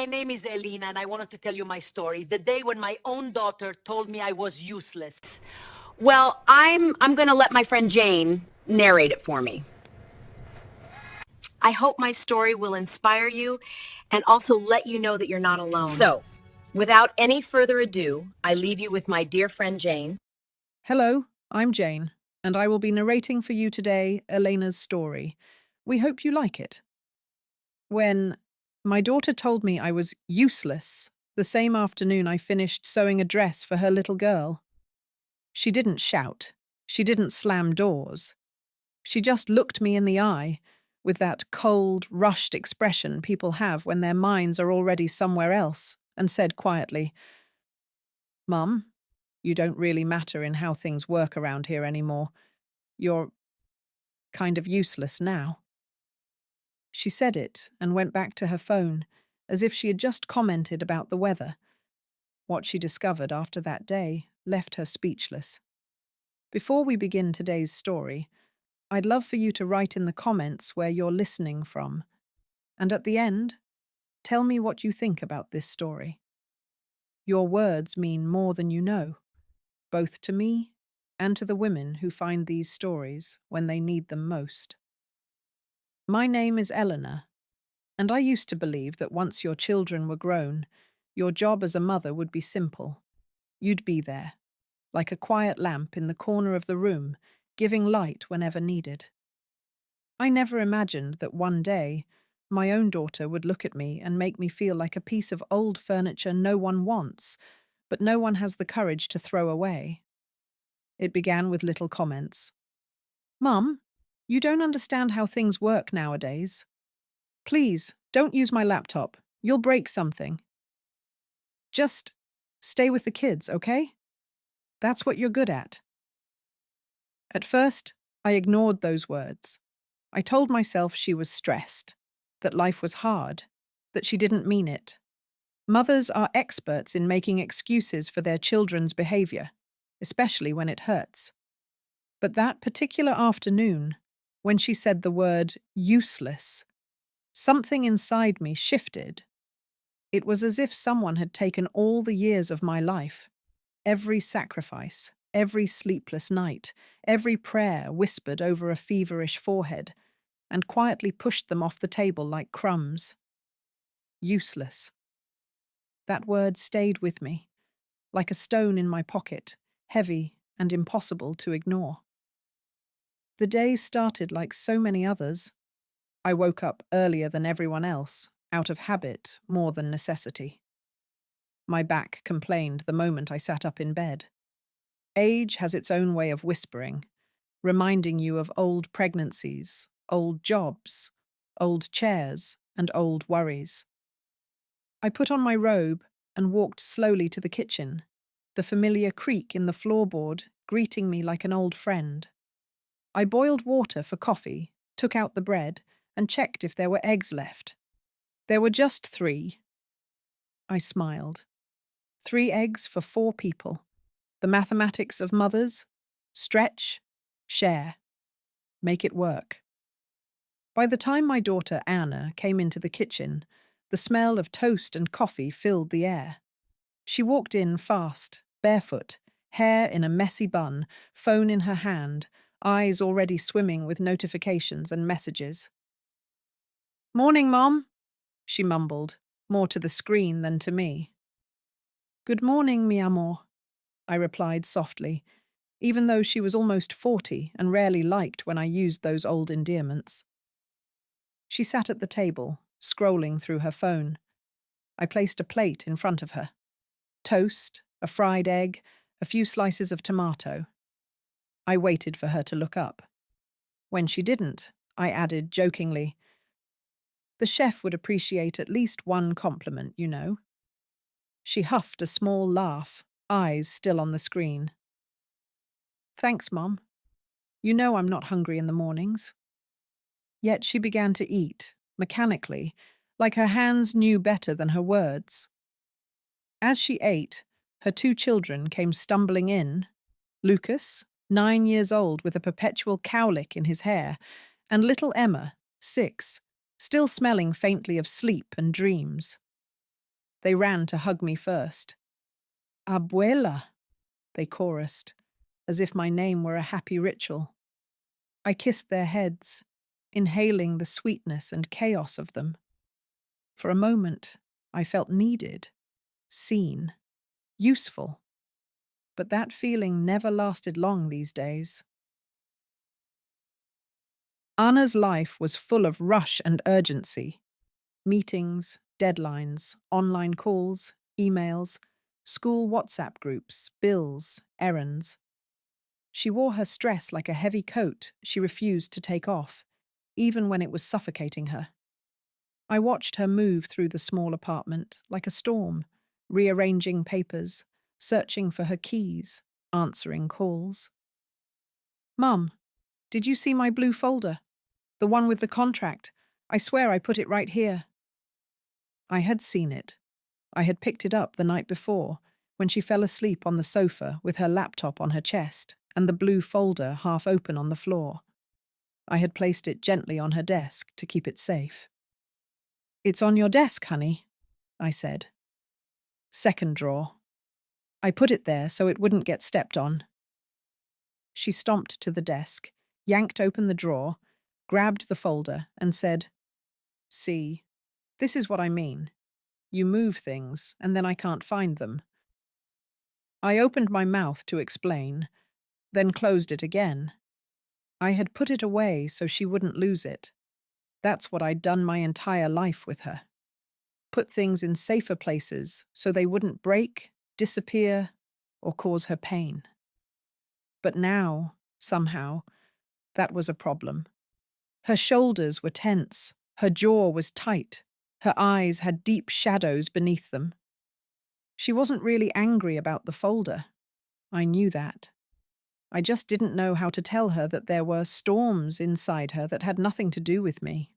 My name is Elena, and I wanted to tell you my story. The day when my own daughter told me I was useless. Well, I'm going to let my friend Jane narrate it for me. I hope my story will inspire you and also let you know that you're not alone. So, without any further ado, I leave you with my dear friend Jane. Hello, I'm Jane, and I will be narrating for you today Elena's story. We hope you like it. When my daughter told me I was useless, the same afternoon I finished sewing a dress for her little girl. She didn't shout. She didn't slam doors. She just looked me in the eye with that cold, rushed expression people have when their minds are already somewhere else and said quietly, "Mum, you don't really matter in how things work around here anymore. You're kind of useless now." She said it and went back to her phone, as if she had just commented about the weather. What she discovered after that day left her speechless. Before we begin today's story, I'd love for you to write in the comments where you're listening from. And at the end, tell me what you think about this story. Your words mean more than you know, both to me and to the women who find these stories when they need them most. My name is Eleanor, and I used to believe that once your children were grown, your job as a mother would be simple. You'd be there, like a quiet lamp in the corner of the room, giving light whenever needed. I never imagined that one day, my own daughter would look at me and make me feel like a piece of old furniture no one wants, but no one has the courage to throw away. It began with little comments. "Mum, you don't understand how things work nowadays. Please, don't use my laptop. You'll break something. Just stay with the kids, okay? That's what you're good at." At first, I ignored those words. I told myself she was stressed, that life was hard, that she didn't mean it. Mothers are experts in making excuses for their children's behavior, especially when it hurts. But that particular afternoon, when she said the word useless, something inside me shifted. It was as if someone had taken all the years of my life, every sacrifice, every sleepless night, every prayer whispered over a feverish forehead, and quietly pushed them off the table like crumbs. Useless. That word stayed with me, like a stone in my pocket, heavy and impossible to ignore. The day started like so many others. I woke up earlier than everyone else, out of habit more than necessity. My back complained the moment I sat up in bed. Age has its own way of whispering, reminding you of old pregnancies, old jobs, old chairs, and old worries. I put on my robe and walked slowly to the kitchen, the familiar creak in the floorboard greeting me like an old friend. I boiled water for coffee, took out the bread, and checked if there were eggs left. There were just 3. I smiled. 3 eggs for 4 people. The mathematics of mothers: stretch, share, make it work. By the time my daughter Anna came into the kitchen, the smell of toast and coffee filled the air. She walked in fast, barefoot, hair in a messy bun, phone in her hand, eyes already swimming with notifications and messages. "Morning, Mom," she mumbled, more to the screen than to me. "Good morning, mi amor," I replied softly, even though she was almost 40 and rarely liked when I used those old endearments. She sat at the table, scrolling through her phone. I placed a plate in front of her. Toast, a fried egg, a few slices of tomato. I waited for her to look up. When she didn't, I added jokingly, "The chef would appreciate at least one compliment, you know." She huffed a small laugh, eyes still on the screen. "Thanks, Mom. You know I'm not hungry in the mornings." Yet she began to eat, mechanically, like her hands knew better than her words. As she ate, her 2 children came stumbling in: Lucas, 9 years old with a perpetual cowlick in his hair, and little Emma, 6, still smelling faintly of sleep and dreams. They ran to hug me first. Abuela, they chorused, as if my name were a happy ritual. I kissed their heads, inhaling the sweetness and chaos of them. For a moment, I felt needed, seen, useful. But that feeling never lasted long these days. Anna's life was full of rush and urgency. Meetings, deadlines, online calls, emails, school WhatsApp groups, bills, errands. She wore her stress like a heavy coat she refused to take off, even when it was suffocating her. I watched her move through the small apartment like a storm, rearranging papers, searching for her keys, answering calls. Mum, did you see my blue folder? The one with the contract. I swear I put it right here. I had seen it. I had picked it up the night before, when she fell asleep on the sofa with her laptop on her chest and the blue folder half open on the floor. I had placed it gently on her desk to keep it safe. It's on your desk, honey, I said. Second drawer. I put it there so it wouldn't get stepped on. She stomped to the desk, yanked open the drawer, grabbed the folder, and said, See, this is what I mean. You move things, and then I can't find them. I opened my mouth to explain, then closed it again. I had put it away so she wouldn't lose it. That's what I'd done my entire life with her. Put things in safer places so they wouldn't break, disappear, or cause her pain. But now, somehow, that was a problem. Her shoulders were tense, her jaw was tight, her eyes had deep shadows beneath them. She wasn't really angry about the folder. I knew that. I just didn't know how to tell her that there were storms inside her that had nothing to do with me.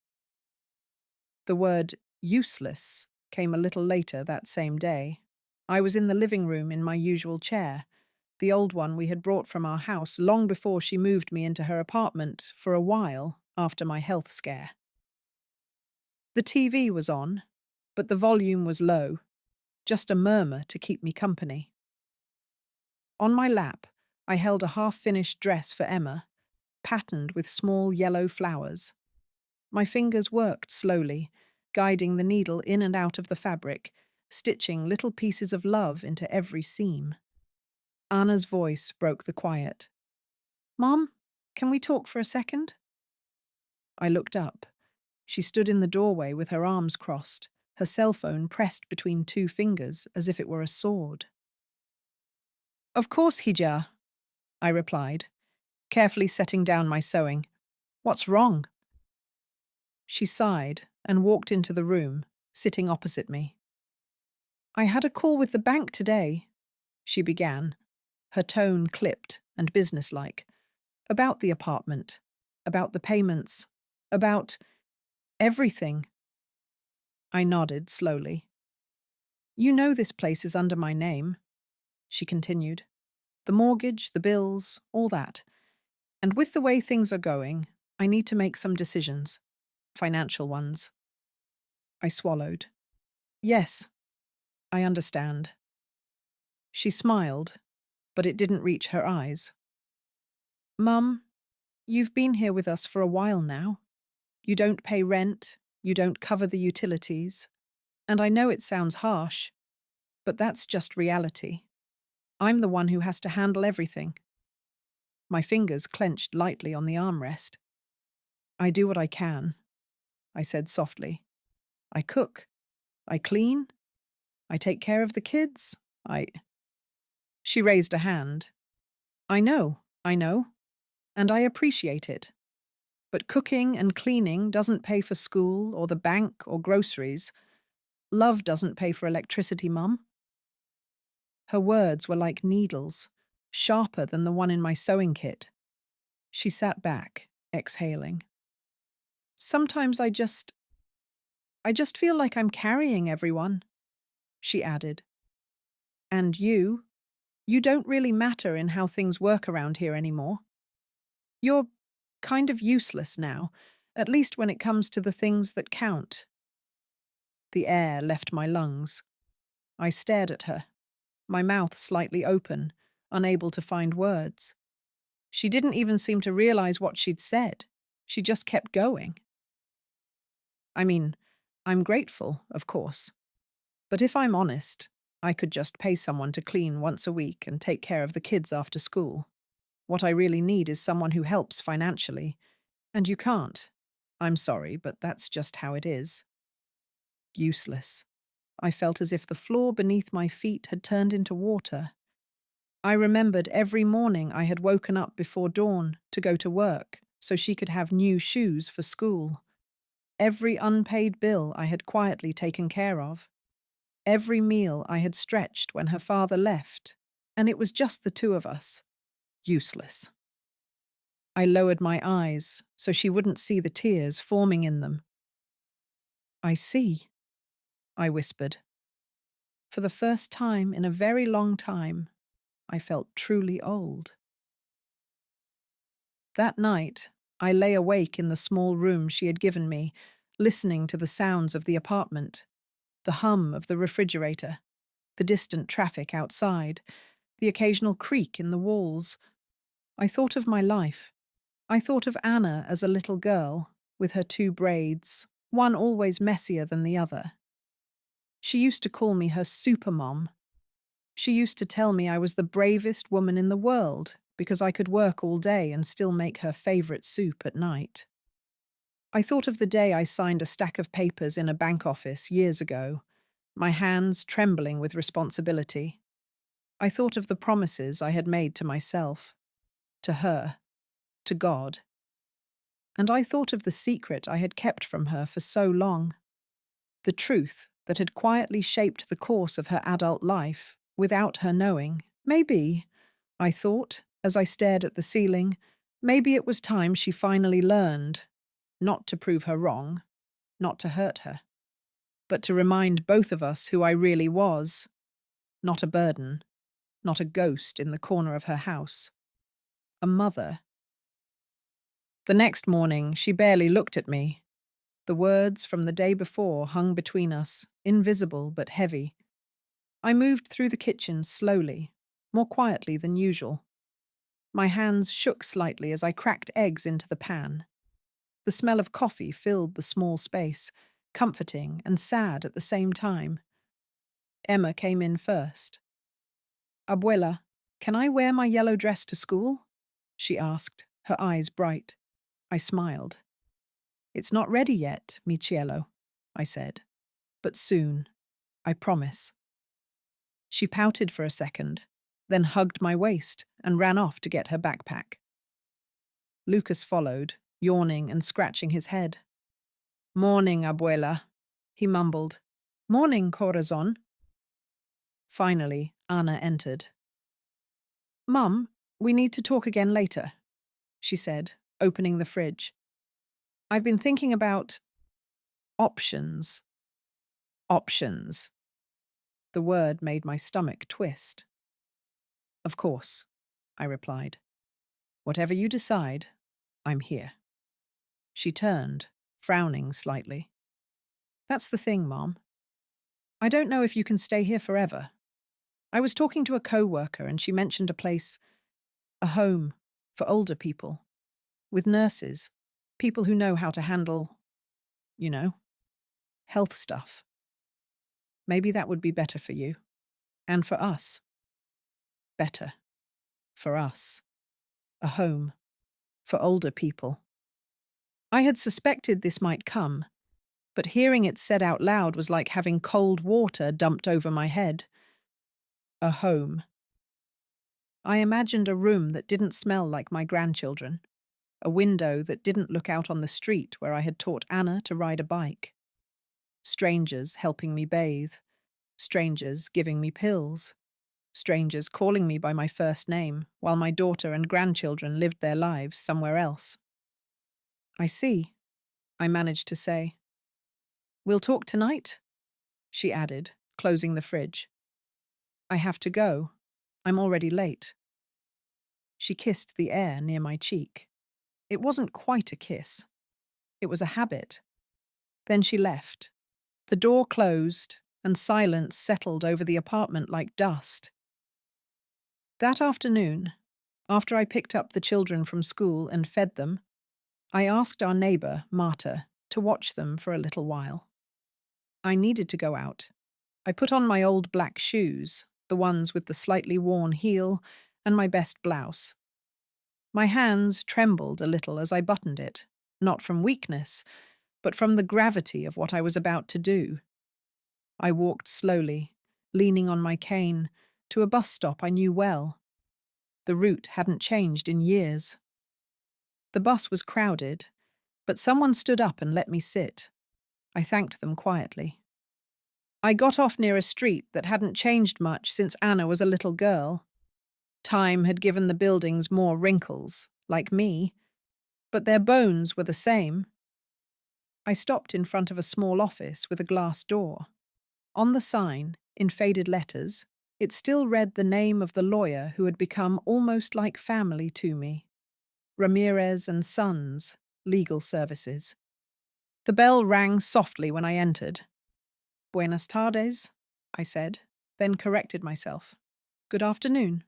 The word useless came a little later that same day. I was in the living room in my usual chair, the old one we had brought from our house long before she moved me into her apartment for a while after my health scare. The TV was on, but the volume was low, just a murmur to keep me company. On my lap, I held a half-finished dress for Emma, patterned with small yellow flowers. My fingers worked slowly, guiding the needle in and out of the fabric, stitching little pieces of love into every seam. Anna's voice broke the quiet. Mom, can we talk for a second? I looked up. She stood in the doorway with her arms crossed, her cell phone pressed between two fingers as if it were a sword. Of course, Hija, I replied, carefully setting down my sewing. What's wrong? She sighed and walked into the room, sitting opposite me. I had a call with the bank today, she began, her tone clipped and businesslike, about the apartment, about the payments, about everything. I nodded slowly. You know this place is under my name, she continued. The mortgage, the bills, all that. And with the way things are going, I need to make some decisions, financial ones. I swallowed. Yes, I understand. She smiled, but it didn't reach her eyes. Mum, you've been here with us for a while now. You don't pay rent, you don't cover the utilities. And I know it sounds harsh, but that's just reality. I'm the one who has to handle everything. My fingers clenched lightly on the armrest. I do what I can, I said softly. I cook. I clean. I take care of the kids. She raised a hand. I know. And I appreciate it. But cooking and cleaning doesn't pay for school or the bank or groceries. Love doesn't pay for electricity, Mum. Her words were like needles, sharper than the one in my sewing kit. She sat back, exhaling. Sometimes I just feel like I'm carrying everyone, she added. And you don't really matter in how things work around here anymore. You're kind of useless now, at least when it comes to the things that count. The air left my lungs. I stared at her, my mouth slightly open, unable to find words. She didn't even seem to realize what she'd said. She just kept going. I mean, I'm grateful, of course. But if I'm honest, I could just pay someone to clean once a week and take care of the kids after school. What I really need is someone who helps financially. And you can't. I'm sorry, but that's just how it is. Useless. I felt as if the floor beneath my feet had turned into water. I remembered every morning I had woken up before dawn to go to work so she could have new shoes for school. Every unpaid bill I had quietly taken care of. Every meal I had stretched when her father left. And it was just the two of us. Useless. I lowered my eyes so she wouldn't see the tears forming in them. I see, I whispered. For the first time in a very long time, I felt truly old. That night, I lay awake in the small room she had given me, listening to the sounds of the apartment, the hum of the refrigerator, the distant traffic outside, the occasional creak in the walls. I thought of my life. I thought of Anna as a little girl, with her two braids, one always messier than the other. She used to call me her supermom. She used to tell me I was the bravest woman in the world because I could work all day and still make her favorite soup at night. I thought of the day I signed a stack of papers in a bank office years ago, my hands trembling with responsibility. I thought of the promises I had made to myself, to her, to God. And I thought of the secret I had kept from her for so long, the truth that had quietly shaped the course of her adult life without her knowing. Maybe, I thought, as I stared at the ceiling, maybe it was time she finally learned, not to prove her wrong, not to hurt her, but to remind both of us who I really was, not a burden, not a ghost in the corner of her house, a mother. The next morning, she barely looked at me. The words from the day before hung between us, invisible but heavy. I moved through the kitchen slowly, more quietly than usual. My hands shook slightly as I cracked eggs into the pan. The smell of coffee filled the small space, comforting and sad at the same time. Emma came in first. Abuela, can I wear my yellow dress to school? She asked, her eyes bright. I smiled. It's not ready yet, mi cielo, I said. But soon, I promise. She pouted for a second, then hugged my waist and ran off to get her backpack. Lucas followed, yawning and scratching his head. Morning, abuela, he mumbled. Morning, corazon. Finally, Anna entered. Mum, we need to talk again later, she said, opening the fridge. I've been thinking about options. Options. The word made my stomach twist. Of course, I replied. Whatever you decide, I'm here. She turned, frowning slightly. That's the thing, Mom. I don't know if you can stay here forever. I was talking to a co-worker and she mentioned a place, a home, for older people, with nurses, people who know how to handle, you know, health stuff. Maybe that would be better for you. And for us. Better. For us. A home. For older people. I had suspected this might come, but hearing it said out loud was like having cold water dumped over my head. A home. I imagined a room that didn't smell like my grandchildren, a window that didn't look out on the street where I had taught Anna to ride a bike. Strangers helping me bathe, strangers giving me pills, strangers calling me by my first name while my daughter and grandchildren lived their lives somewhere else. I see, I managed to say. We'll talk tonight? She added, closing the fridge. I have to go. I'm already late. She kissed the air near my cheek. It wasn't quite a kiss. It was a habit. Then she left. The door closed, and silence settled over the apartment like dust. That afternoon, after I picked up the children from school and fed them, I asked our neighbor, Marta, to watch them for a little while. I needed to go out. I put on my old black shoes, the ones with the slightly worn heel, and my best blouse. My hands trembled a little as I buttoned it, not from weakness, but from the gravity of what I was about to do. I walked slowly, leaning on my cane, to a bus stop I knew well. The route hadn't changed in years. The bus was crowded, but someone stood up and let me sit. I thanked them quietly. I got off near a street that hadn't changed much since Anna was a little girl. Time had given the buildings more wrinkles, like me, but their bones were the same. I stopped in front of a small office with a glass door. On the sign, in faded letters, it still read the name of the lawyer who had become almost like family to me. Ramirez and Sons, Legal Services. The bell rang softly when I entered. Buenas tardes, I said, then corrected myself. Good afternoon.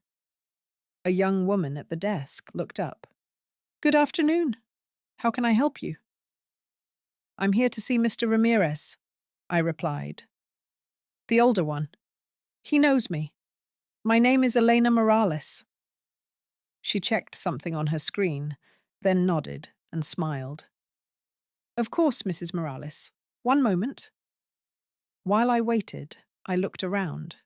A young woman at the desk looked up. Good afternoon. How can I help you? I'm here to see Mr. Ramirez, I replied. The older one. He knows me. My name is Elena Morales. She checked something on her screen, then nodded and smiled. Of course, Mrs. Morales. One moment. While I waited, I looked around.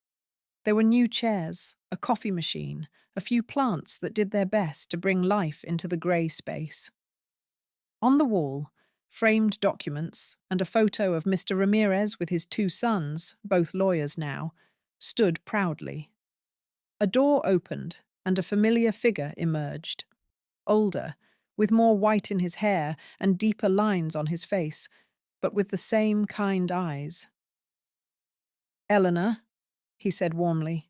There were new chairs, a coffee machine, a few plants that did their best to bring life into the grey space. On the wall, framed documents and a photo of Mr. Ramirez with his two sons, both lawyers now, stood proudly. A door opened and a familiar figure emerged. Older, with more white in his hair and deeper lines on his face, but with the same kind eyes. Eleanor, he said warmly,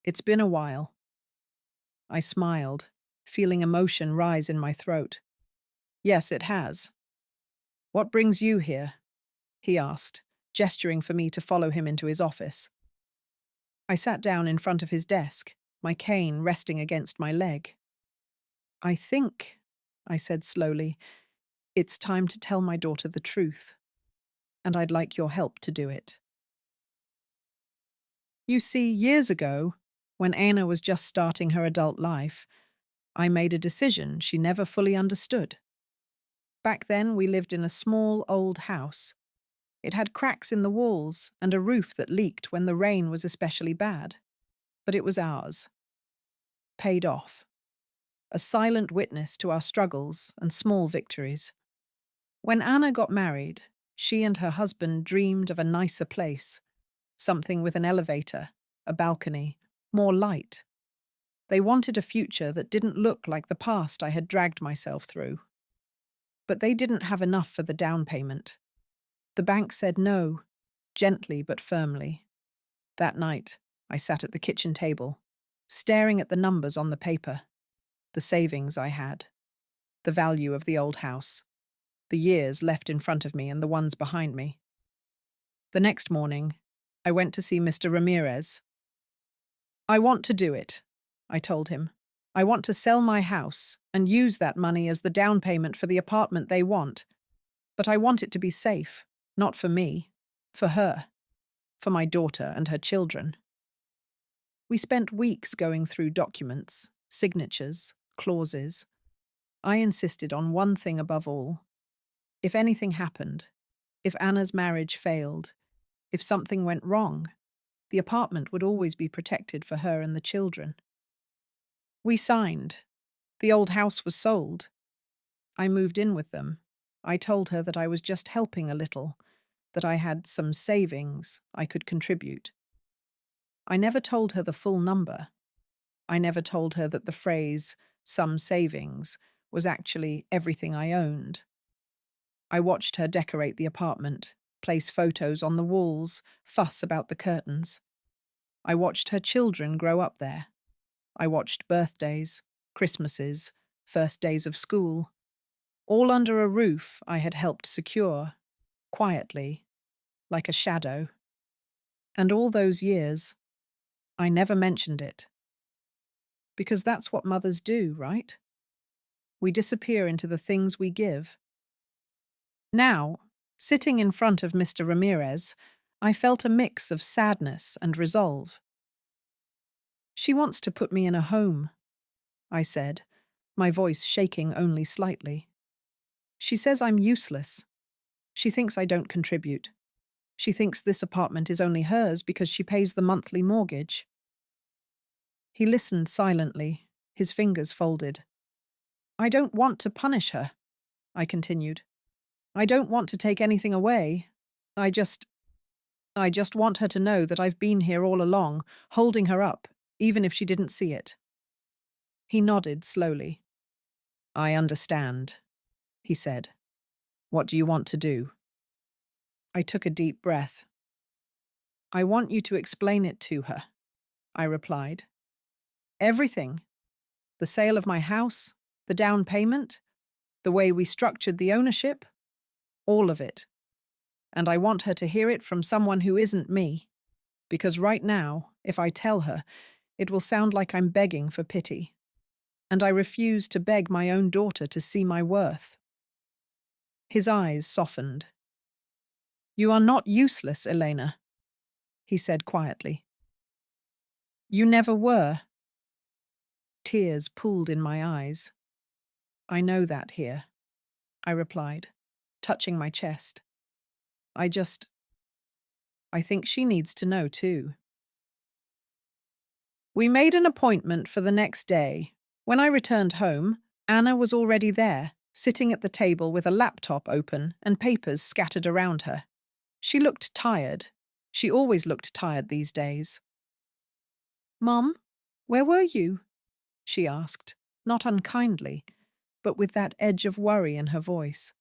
it's been a while. I smiled, feeling emotion rise in my throat. Yes, it has. What brings you here? He asked, gesturing for me to follow him into his office. I sat down in front of his desk, my cane resting against my leg. I think, I said slowly, it's time to tell my daughter the truth, and I'd like your help to do it. You see, years ago, when Anna was just starting her adult life, I made a decision she never fully understood. Back then, we lived in a small, old house. It had cracks in the walls and a roof that leaked when the rain was especially bad. But it was ours. Paid off. A silent witness to our struggles and small victories. When Anna got married, she and her husband dreamed of a nicer place. Something with an elevator, a balcony, more light. They wanted a future that didn't look like the past I had dragged myself through. But they didn't have enough for the down payment. The bank said no, gently but firmly. That night, I sat at the kitchen table, staring at the numbers on the paper, the savings I had, the value of the old house, the years left in front of me and the ones behind me. The next morning, I went to see Mr. Ramirez. I want to do it, I told him. I want to sell my house and use that money as the down payment for the apartment they want. But I want it to be safe, not for me, for her, for my daughter and her children. We spent weeks going through documents, signatures, clauses. I insisted on one thing above all. If anything happened, if Anna's marriage failed, if something went wrong, the apartment would always be protected for her and the children. We signed. The old house was sold. I moved in with them. I told her that I was just helping a little, that I had some savings I could contribute. I never told her the full number. I never told her that the phrase, some savings, was actually everything I owned. I watched her decorate the apartment, place photos on the walls, fuss about the curtains. I watched her children grow up there. I watched birthdays, Christmases, first days of school, all under a roof I had helped secure, quietly, like a shadow. And all those years, I never mentioned it. Because that's what mothers do, right? We disappear into the things we give. Now, sitting in front of Mr. Ramirez, I felt a mix of sadness and resolve. She wants to put me in a home, I said, my voice shaking only slightly. She says I'm useless. She thinks I don't contribute. She thinks this apartment is only hers because she pays the monthly mortgage. He listened silently, his fingers folded. I don't want to punish her, I continued. I don't want to take anything away. I just want her to know that I've been here all along, holding her up, even if she didn't see it. He nodded slowly. I understand, he said. What do you want to do? I took a deep breath. I want you to explain it to her, I replied. Everything. The sale of my house, the down payment, the way we structured the ownership, all of it. And I want her to hear it from someone who isn't me, because right now, if I tell her, it will sound like I'm begging for pity. And I refuse to beg my own daughter to see my worth. His eyes softened. You are not useless, Elena, he said quietly. You never were. Tears pooled in my eyes. I know that here, I replied, touching my chest. I think she needs to know too. We made an appointment for the next day. When I returned home, Anna was already there, sitting at the table with a laptop open and papers scattered around her. She looked tired. She always looked tired these days. Mum, where were you? She asked, not unkindly, but with that edge of worry in her voice.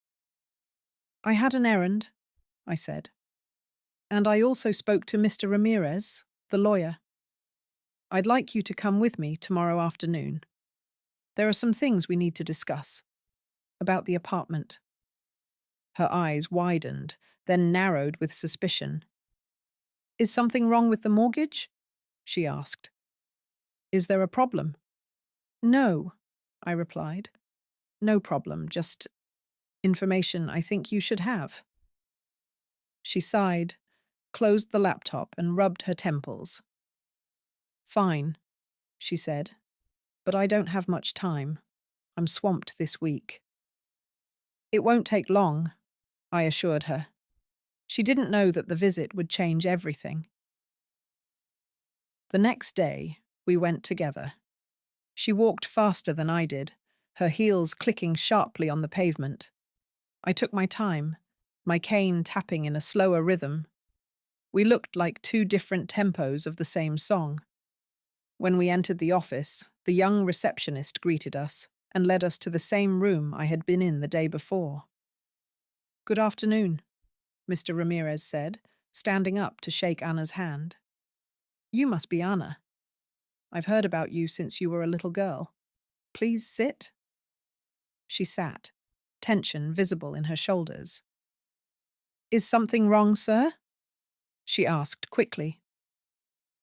I had an errand, I said. And I also spoke to Mr. Ramirez, the lawyer. I'd like you to come with me tomorrow afternoon. There are some things we need to discuss. About the apartment. Her eyes widened, then narrowed with suspicion. Is something wrong with the mortgage? She asked. Is there a problem? No, I replied. No problem, just information I think you should have. She sighed, closed the laptop, and rubbed her temples. Fine, she said, but I don't have much time. I'm swamped this week. It won't take long, I assured her. She didn't know that the visit would change everything. The next day, we went together. She walked faster than I did, her heels clicking sharply on the pavement. I took my time, my cane tapping in a slower rhythm. We looked like two different tempos of the same song. When we entered the office, the young receptionist greeted us and led us to the same room I had been in the day before. Good afternoon, Mr. Ramirez said, standing up to shake Anna's hand. You must be Anna. I've heard about you since you were a little girl. Please sit. She sat, tension visible in her shoulders. Is something wrong, sir? She asked quickly.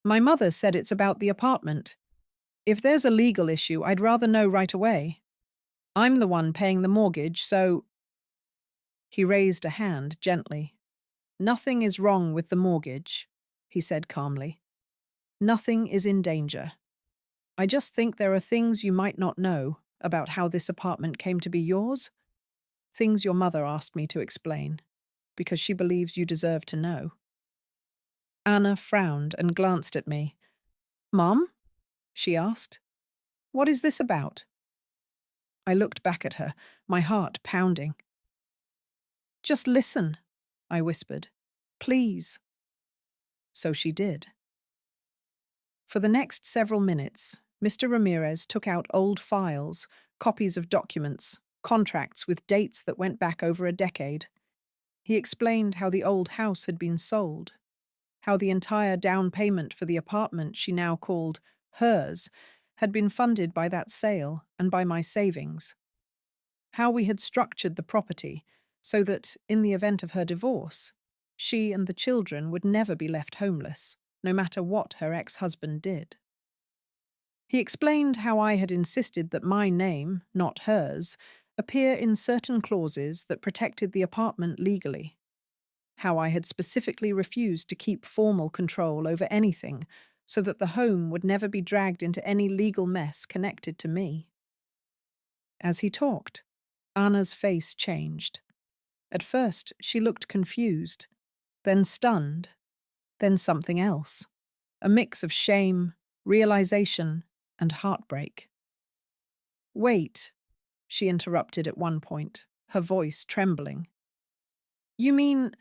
My mother said it's about the apartment. If there's a legal issue, I'd rather know right away. I'm the one paying the mortgage, so... He raised a hand gently. Nothing is wrong with the mortgage, he said calmly. Nothing is in danger. I just think there are things you might not know about how this apartment came to be yours. Things your mother asked me to explain, because she believes you deserve to know. Anna frowned and glanced at me. Mom? She asked. What is this about? I looked back at her, my heart pounding. Just listen, I whispered. Please. So she did. For the next several minutes, Mr. Ramirez took out old files, copies of documents, contracts with dates that went back over a decade. He explained how the old house had been sold, how the entire down payment for the apartment she now called hers had been funded by that sale and by my savings, how we had structured the property so that, in the event of her divorce, She and the children would never be left homeless, no matter what her ex-husband did. He explained how I had insisted that my name, not hers, appear in certain clauses that protected the apartment legally. How I had specifically refused to keep formal control over anything so that the home would never be dragged into any legal mess connected to me. As he talked, Anna's face changed. At first, she looked confused, then stunned, then something else. A mix of shame, realization, and heartbreak. Wait, she interrupted at one point, her voice trembling. You mean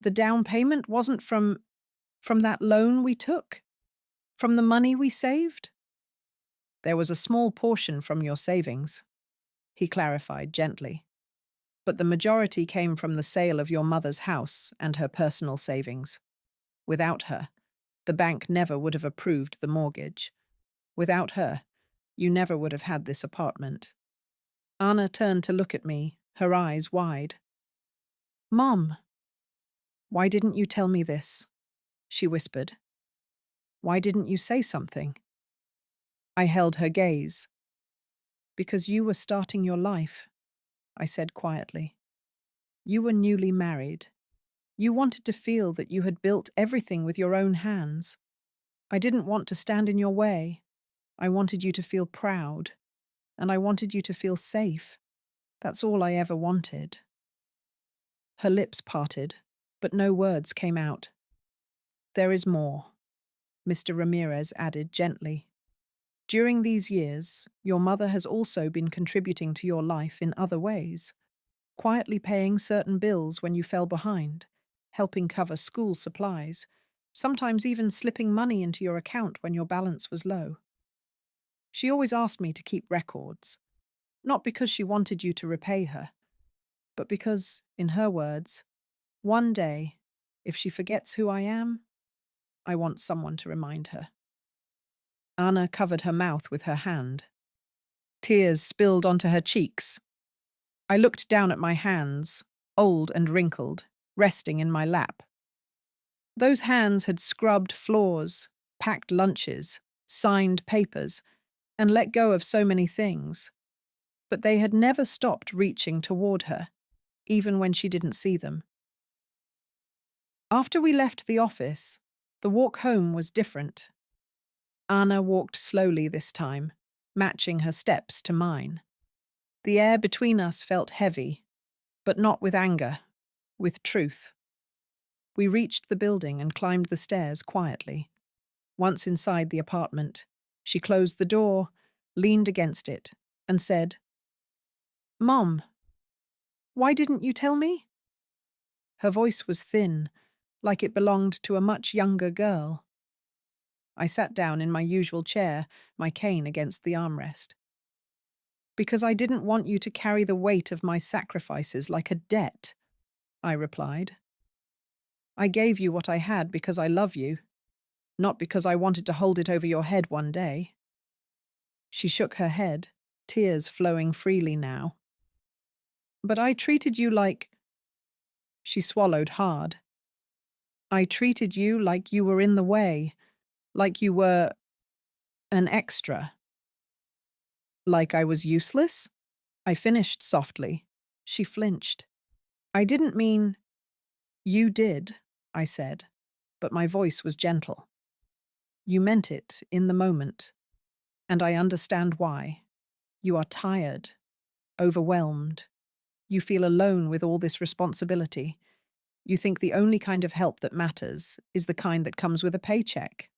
the down payment wasn't from that loan we took? From the money we saved? There was a small portion from your savings, he clarified gently, but the majority came from the sale of your mother's house and her personal savings. Without her, the bank never would have approved the mortgage. Without her, you never would have had this apartment. Anna turned to look at me, her eyes wide. Mom, why didn't you tell me this? She whispered. Why didn't you say something? I held her gaze. Because you were starting your life, I said quietly. You were newly married. You wanted to feel that you had built everything with your own hands. I didn't want to stand in your way. I wanted you to feel proud, and I wanted you to feel safe. That's all I ever wanted. Her lips parted, but no words came out. There is more, Mr. Ramirez added gently. During these years, your mother has also been contributing to your life in other ways, quietly paying certain bills when you fell behind, helping cover school supplies, sometimes even slipping money into your account when your balance was low. She always asked me to keep records, not because she wanted you to repay her, but because, in her words, one day, if she forgets who I am, I want someone to remind her. Anna covered her mouth with her hand. Tears spilled onto her cheeks. I looked down at my hands, old and wrinkled, resting in my lap. Those hands had scrubbed floors, packed lunches, signed papers, and let go of so many things. But they had never stopped reaching toward her, even when she didn't see them. After we left the office, the walk home was different. Anna walked slowly this time, matching her steps to mine. The air between us felt heavy, but not with anger, with truth. We reached the building and climbed the stairs quietly. Once inside the apartment, she closed the door, leaned against it, and said, Mom, why didn't you tell me? Her voice was thin, like it belonged to a much younger girl. I sat down in my usual chair, my cane against the armrest. Because I didn't want you to carry the weight of my sacrifices like a debt, I replied. I gave you what I had because I love you, not because I wanted to hold it over your head one day. She shook her head, tears flowing freely now. But I treated you like... She swallowed hard. I treated you like you were in the way, like you were an extra. Like I was useless? I finished softly. She flinched. I didn't mean... You did, I said, but my voice was gentle. You meant it in the moment, and I understand why. You are tired, overwhelmed. You feel alone with all this responsibility. You think the only kind of help that matters is the kind that comes with a paycheck.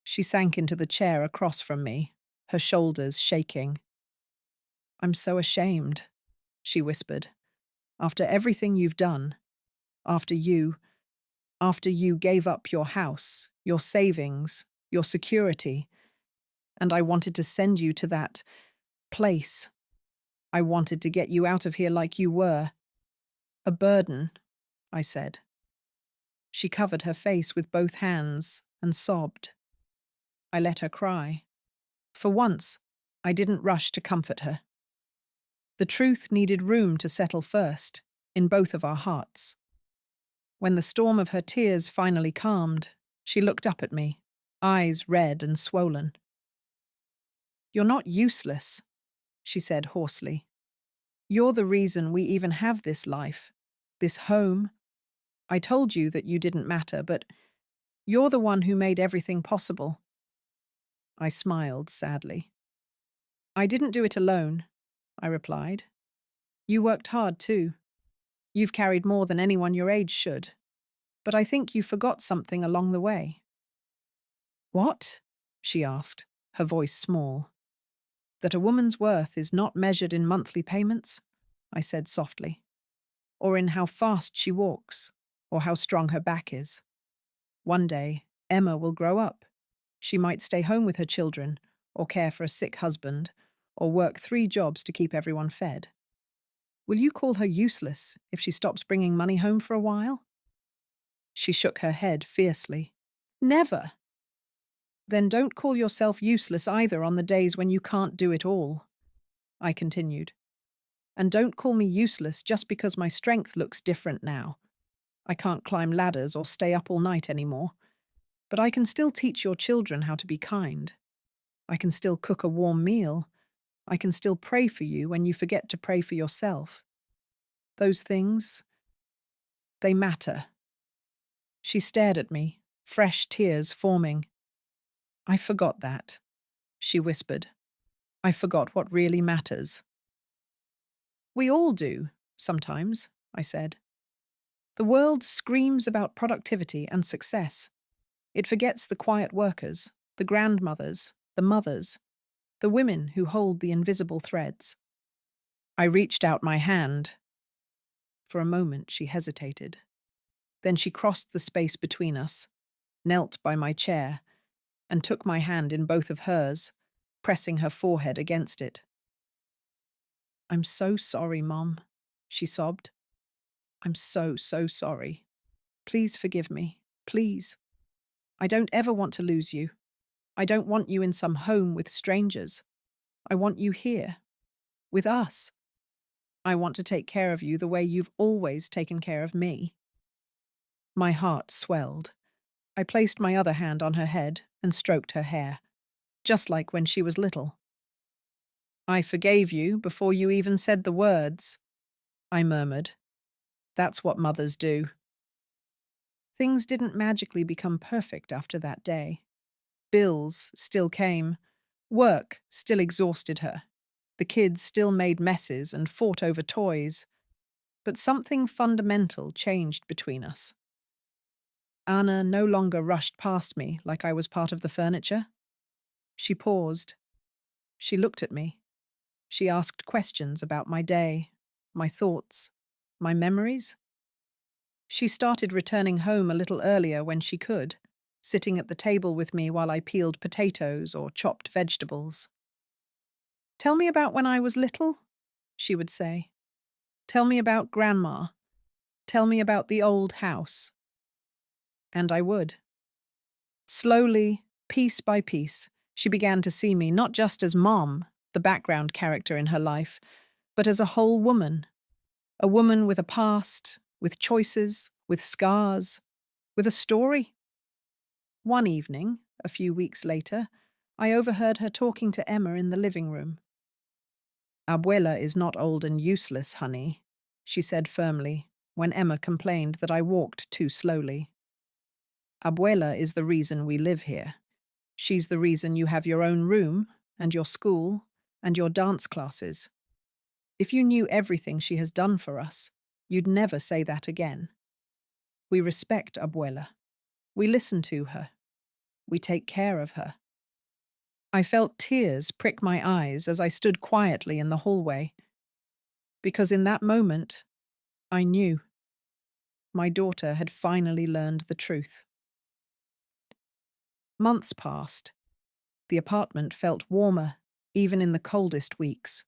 She sank into the chair across from me, her shoulders shaking. I'm so ashamed, she whispered. After everything you've done, after you gave up your house, your savings, your security, and I wanted to send you to that place. I wanted to get you out of here like you were. A burden, I said. She covered her face with both hands and sobbed. I let her cry. For once, I didn't rush to comfort her. The truth needed room to settle first, in both of our hearts. When the storm of her tears finally calmed, she looked up at me, eyes red and swollen. "You're not useless," she said hoarsely. "You're the reason we even have this life, this home. I told you that you didn't matter, but you're the one who made everything possible." I smiled sadly. "I didn't do it alone," I replied. "You worked hard too. You've carried more than anyone your age should. But I think you forgot something along the way." "What?" she asked, her voice small. "That a woman's worth is not measured in monthly payments," I said softly, "or in how fast she walks, or how strong her back is. One day, Emma will grow up. She might stay home with her children, or care for a sick husband, or work 3 jobs to keep everyone fed. Will you call her useless if she stops bringing money home for a while?" She shook her head fiercely. "Never." "Then don't call yourself useless either on the days when you can't do it all," I continued. "And don't call me useless just because my strength looks different now. I can't climb ladders or stay up all night anymore. But I can still teach your children how to be kind. I can still cook a warm meal. I can still pray for you when you forget to pray for yourself. Those things, they matter." She stared at me, fresh tears forming. "I forgot that," she whispered. "I forgot what really matters." "We all do, sometimes," I said. "The world screams about productivity and success. It forgets the quiet workers, the grandmothers, the mothers, the women who hold the invisible threads." I reached out my hand. For a moment, she hesitated. Then she crossed the space between us, knelt by my chair, and took my hand in both of hers, pressing her forehead against it. "I'm so sorry, Mom," she sobbed. "I'm so, so sorry. Please forgive me. Please. I don't ever want to lose you. I don't want you in some home with strangers. I want you here, with us. I want to take care of you the way you've always taken care of me." My heart swelled. I placed my other hand on her head and stroked her hair, just like when she was little. "I forgave you before you even said the words," I murmured. "That's what mothers do." Things didn't magically become perfect after that day. Bills still came. Work still exhausted her. The kids still made messes and fought over toys. But something fundamental changed between us. Anna no longer rushed past me like I was part of the furniture. She paused. She looked at me. She asked questions about my day, my thoughts, my memories. She started returning home a little earlier when she could, sitting at the table with me while I peeled potatoes or chopped vegetables. "Tell me about when I was little," she would say. "Tell me about Grandma. Tell me about the old house." And I would. Slowly, piece by piece, she began to see me not just as Mom, the background character in her life, but as a whole woman. A woman with a past, with choices, with scars, with a story. One evening, a few weeks later, I overheard her talking to Emma in the living room. "Abuela is not old and useless, honey," she said firmly, when Emma complained that I walked too slowly. "Abuela is the reason we live here. She's the reason you have your own room, and your school, and your dance classes. If you knew everything she has done for us, you'd never say that again. We respect Abuela. We listen to her. We take care of her." I felt tears prick my eyes as I stood quietly in the hallway, because in that moment, I knew my daughter had finally learned the truth. Months passed. The apartment felt warmer, even in the coldest weeks,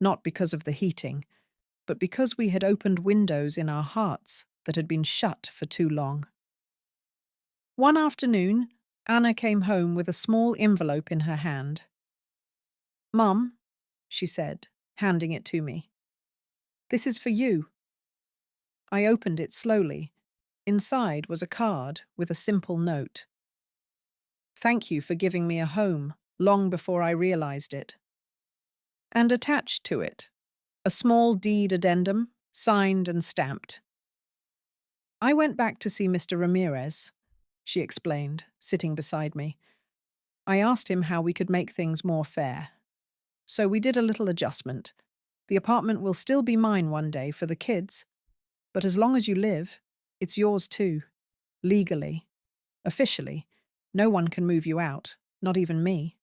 not because of the heating, but because we had opened windows in our hearts that had been shut for too long. One afternoon, Anna came home with a small envelope in her hand. "Mum," she said, handing it to me, "this is for you." I opened it slowly. Inside was a card with a simple note. Thank you for giving me a home long before I realized it. And attached to it, a small deed addendum, signed and stamped. I went back to see Mr. Ramirez, she explained, sitting beside me. I asked him how we could make things more fair. So we did a little adjustment. The apartment will still be mine one day for the kids, but as long as you live, it's yours too. Legally. Officially. No one can move you out, not even me.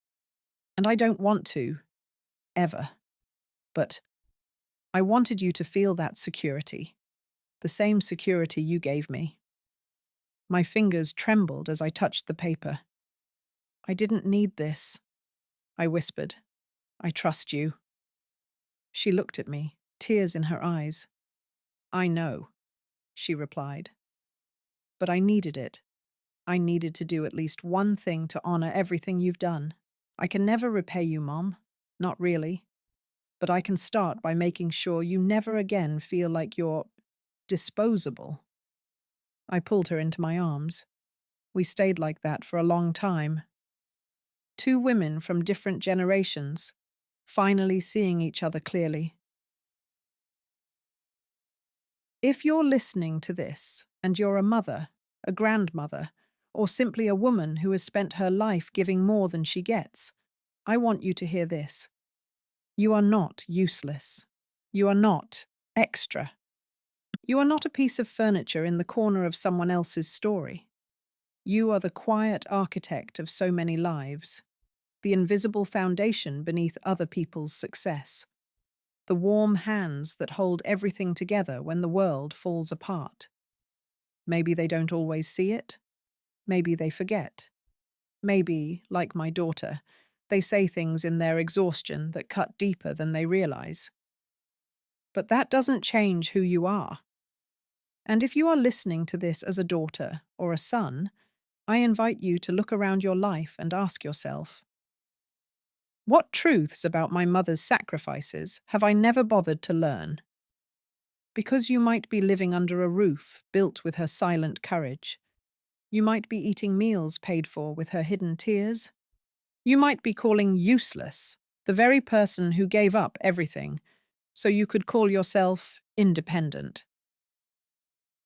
And I don't want to. Ever. But I wanted you to feel that security. The same security you gave me. My fingers trembled as I touched the paper. I didn't need this, I whispered. I trust you. She looked at me, tears in her eyes. I know, she replied. But I needed it. I needed to do at least one thing to honor everything you've done. I can never repay you, Mom. Not really. But I can start by making sure you never again feel like you're disposable. I pulled her into my arms. We stayed like that for a long time. Two women from different generations, finally seeing each other clearly. If you're listening to this, and you're a mother, a grandmother, or simply a woman who has spent her life giving more than she gets, I want you to hear this. You are not useless. You are not extra. You are not a piece of furniture in the corner of someone else's story. You are the quiet architect of so many lives, the invisible foundation beneath other people's success, the warm hands that hold everything together when the world falls apart. Maybe they don't always see it. Maybe they forget. Maybe, like my daughter, they say things in their exhaustion that cut deeper than they realize. But that doesn't change who you are. And if you are listening to this as a daughter or a son, I invite you to look around your life and ask yourself, what truths about my mother's sacrifices have I never bothered to learn? Because you might be living under a roof built with her silent courage. You might be eating meals paid for with her hidden tears. You might be calling useless the very person who gave up everything so you could call yourself independent.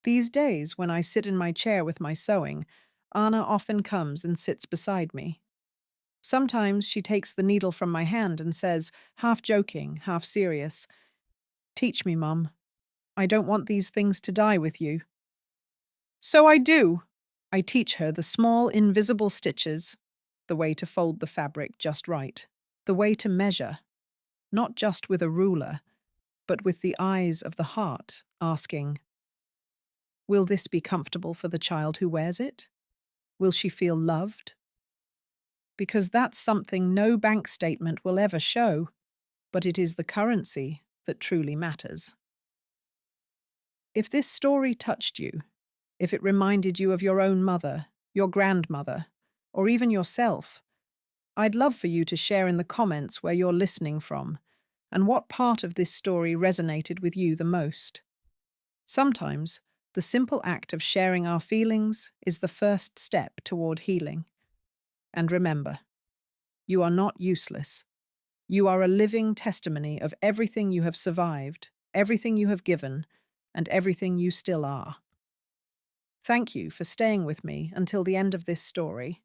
These days, when I sit in my chair with my sewing, Anna often comes and sits beside me. Sometimes she takes the needle from my hand and says, half joking, half serious, "Teach me, Mum. I don't want these things to die with you." So I do. I teach her the small, invisible stitches, the way to fold the fabric just right, the way to measure, not just with a ruler, but with the eyes of the heart, asking, will this be comfortable for the child who wears it? Will she feel loved? Because that's something no bank statement will ever show, but it is the currency that truly matters. If this story touched you, if it reminded you of your own mother, your grandmother, or even yourself, I'd love for you to share in the comments where you're listening from and what part of this story resonated with you the most. Sometimes, the simple act of sharing our feelings is the first step toward healing. And remember, you are not useless. You are a living testimony of everything you have survived, everything you have given, and everything you still are. Thank you for staying with me until the end of this story.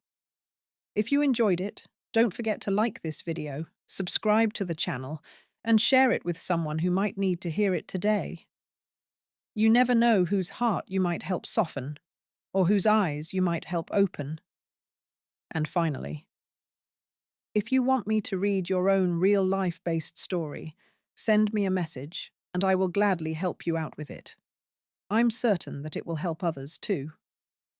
If you enjoyed it, don't forget to like this video, subscribe to the channel, and share it with someone who might need to hear it today. You never know whose heart you might help soften, or whose eyes you might help open. And finally, if you want me to read your own real-life-based story, send me a message, and I will gladly help you out with it. I'm certain that it will help others too.